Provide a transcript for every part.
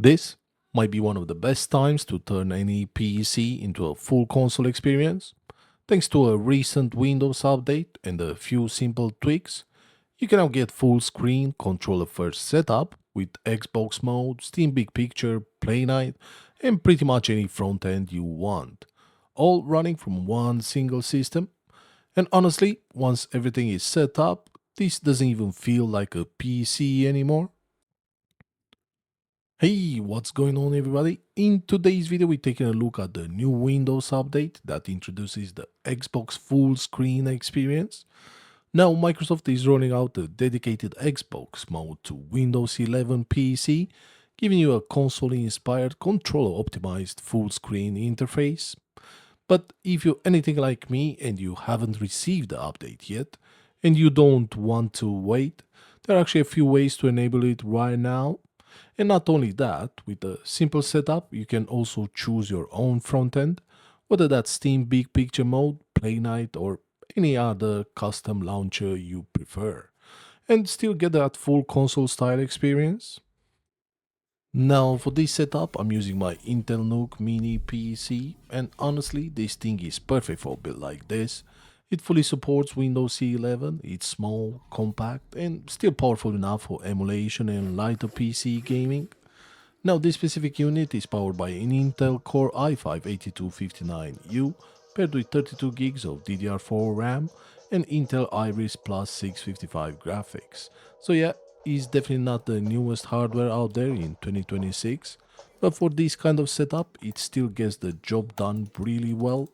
This might be one of the best times to turn any PC into a full console experience. Thanks to a recent Windows update and a few simple tweaks, you can now get full screen controller first setup with Xbox mode, Steam Big Picture, Playnite, and pretty much any front end you want, all running from one single system. And honestly, once everything is set up, this doesn't even feel like a PC anymore. Hey, what's going on everybody? In today's video we're taking a look at the new Windows update that introduces the Xbox full screen experience. Now Microsoft is rolling out a dedicated Xbox mode to Windows 11 PC, giving you a console-inspired controller-optimized full screen interface. But if you're anything like me and you haven't received the update yet, and you don't want to wait, there are actually a few ways to enable it right now. And not only that, with a simple setup, you can also choose your own front end, whether that's Steam Big Picture mode, Playnite, or any other custom launcher you prefer, and still get that full console style experience. Now for this setup, I'm using my Intel NUC mini PC, and honestly, this thing is perfect for a build like this. It fully supports Windows 11, it's small, compact, and still powerful enough for emulation and lighter PC gaming. Now this specific unit is powered by an Intel Core i5-8259U paired with 32 gigs of DDR4 RAM and Intel Iris Plus 655 graphics. So yeah, it's definitely not the newest hardware out there in 2026, but for this kind of setup it still gets the job done really well.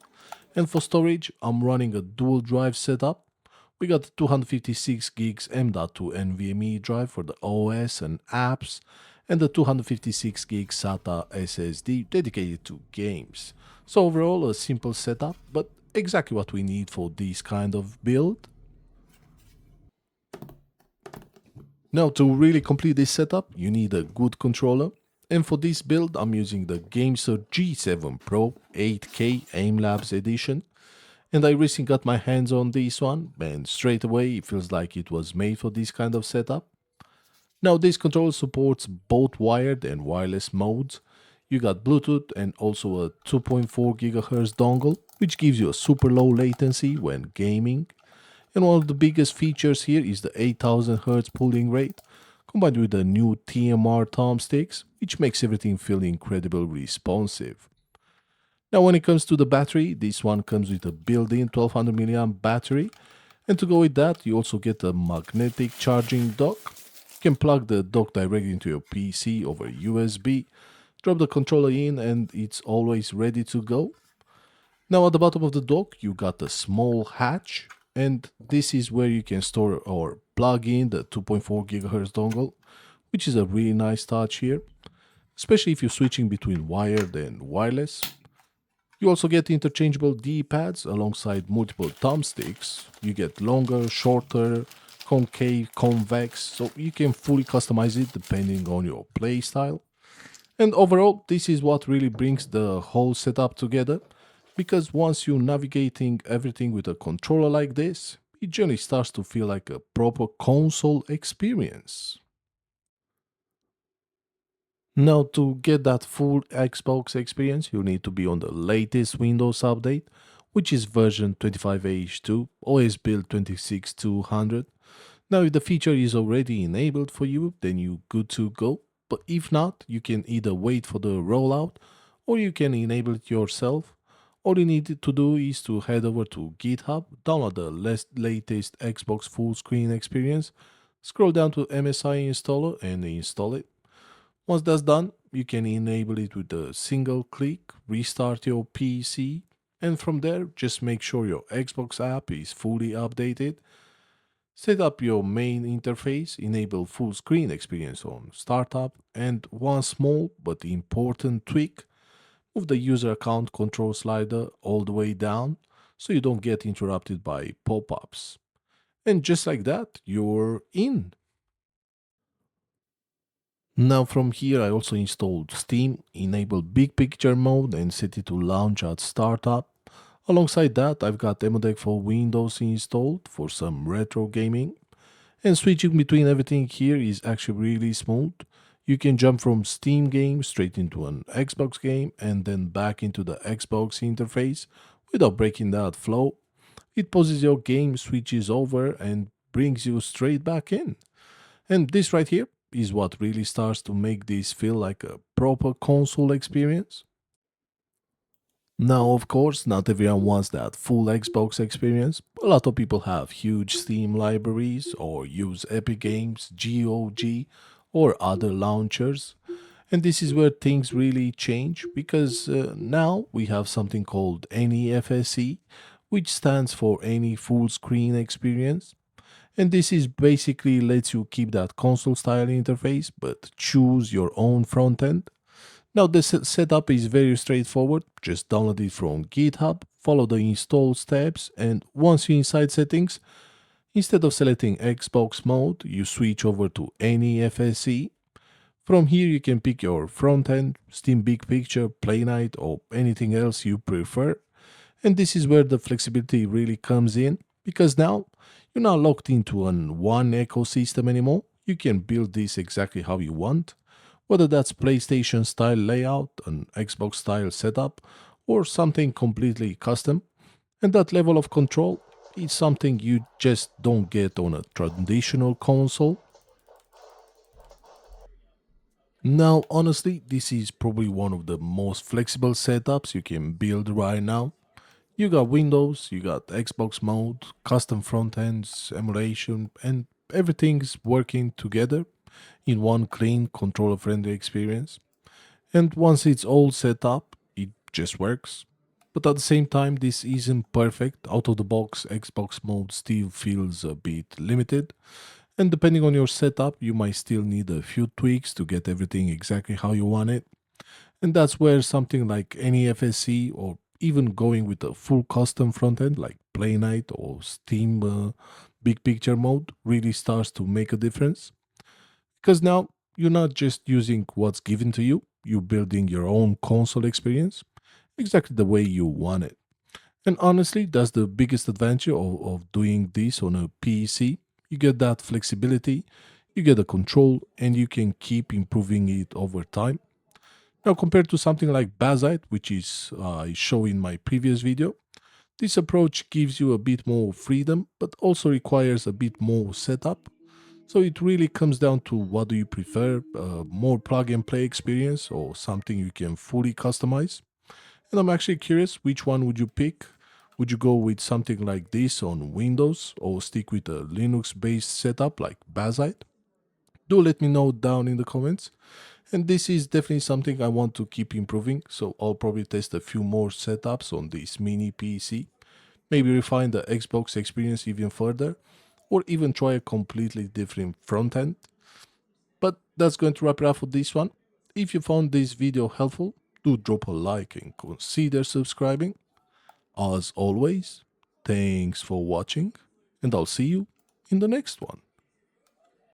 And for storage, I'm running a dual drive setup. We got 256 gigs M.2 NVMe drive for the OS and apps, and the 256 gig SATA SSD dedicated to games. So overall, a simple setup, but exactly what we need for this kind of build. Now, to really complete this setup, you need a good controller. And for this build, I'm using the GameSir G7 Pro 8K AimLabs edition. And I recently got my hands on this one, and straight away it feels like it was made for this kind of setup. Now this controller supports both wired and wireless modes. You got Bluetooth and also a 2.4 GHz dongle, which gives you a super low latency when gaming. And one of the biggest features here is the 8000 Hz pulling rate, combined with the new TMR thumbsticks, which makes everything feel incredibly responsive. Now when it comes to the battery, this one comes with a built-in 1200 mAh battery, and to go with that you also get a magnetic charging dock. You can plug the dock directly into your PC over USB, drop the controller in and it's always ready to go. Now at the bottom of the dock you got a small hatch, and this is where you can store or plug in the 2.4 GHz dongle, which is a really nice touch here, especially if you're switching between wired and wireless. You also get interchangeable D-pads alongside multiple thumbsticks. You get longer, shorter, concave, convex, so you can fully customize it depending on your playstyle. And overall, this is what really brings the whole setup together, because once you're navigating everything with a controller like this, it generally starts to feel like a proper console experience. Now, to get that full Xbox experience, you need to be on the latest Windows update, which is version 25H2, OS build 26200. Now, if the feature is already enabled for you, then you're good to go. But if not, you can either wait for the rollout or you can enable it yourself. All you need to do is to head over to GitHub, download the latest Xbox full screen experience, scroll down to MSI installer and install it. Once that's done, you can enable it with a single click, restart your PC, and from there, just make sure your Xbox app is fully updated. Set up your main interface, enable full screen experience on startup, and one small but important tweak, move the user account control slider all the way down so you don't get interrupted by pop-ups. And just like that, you're in. Now from here I also installed Steam, enabled Big Picture mode and set it to launch at startup. Alongside that I've got EmuDeck for Windows installed for some retro gaming. And switching between everything here is actually really smooth. You can jump from Steam game straight into an Xbox game and then back into the Xbox interface without breaking that flow. It pauses your game, switches over, and brings you straight back in. And this right here is what really starts to make this feel like a proper console experience. Now, of course, not everyone wants that full Xbox experience. A lot of people have huge Steam libraries or use Epic Games, GOG, or other launchers. And this is where things really change because now we have something called ANY FSE, which stands for any full screen experience. And this is basically lets you keep that console style interface but choose your own front end. Now, the setup is very straightforward. Just download it from GitHub, follow the install steps, and once you're inside settings, instead of selecting Xbox mode, you switch over to any FSE. From here, you can pick your front end, Steam Big Picture, Playnite, or anything else you prefer. And this is where the flexibility really comes in because now you're not locked into one ecosystem anymore. You can build this exactly how you want, whether that's PlayStation style layout, an Xbox style setup, or something completely custom. And that level of control is something you just don't get on a traditional console. Now, honestly, this is probably one of the most flexible setups you can build right now. You got Windows, you got Xbox mode, custom front ends, emulation, and everything's working together in one clean, controller friendly experience. And once it's all set up, it just works. But at the same time, this isn't perfect. Out of the box, Xbox mode still feels a bit limited. And depending on your setup, you might still need a few tweaks to get everything exactly how you want it. And that's where something like any FSC or even going with a full custom front end like Playnite or Steam Big Picture mode really starts to make a difference. Because now you're not just using what's given to you, you're building your own console experience exactly the way you want it. And honestly, that's the biggest advantage of doing this on a PC. You get that flexibility, you get the control, and you can keep improving it over time. Now, compared to something like Bazite, which is I show in my previous video, this approach gives you a bit more freedom, but also requires a bit more setup. So it really comes down to what do you prefer, more plug and play experience or something you can fully customize. And I'm actually curious, which one would you pick? Would you go with something like this on Windows or stick with a Linux based setup like Bazite? Do let me know down in the comments. And this is definitely something I want to keep improving, so I'll probably test a few more setups on this mini PC, maybe refine the Xbox experience even further, or even try a completely different front end. But that's going to wrap it up for this one. If you found this video helpful, do drop a like and consider subscribing. As always, thanks for watching, and I'll see you in the next one.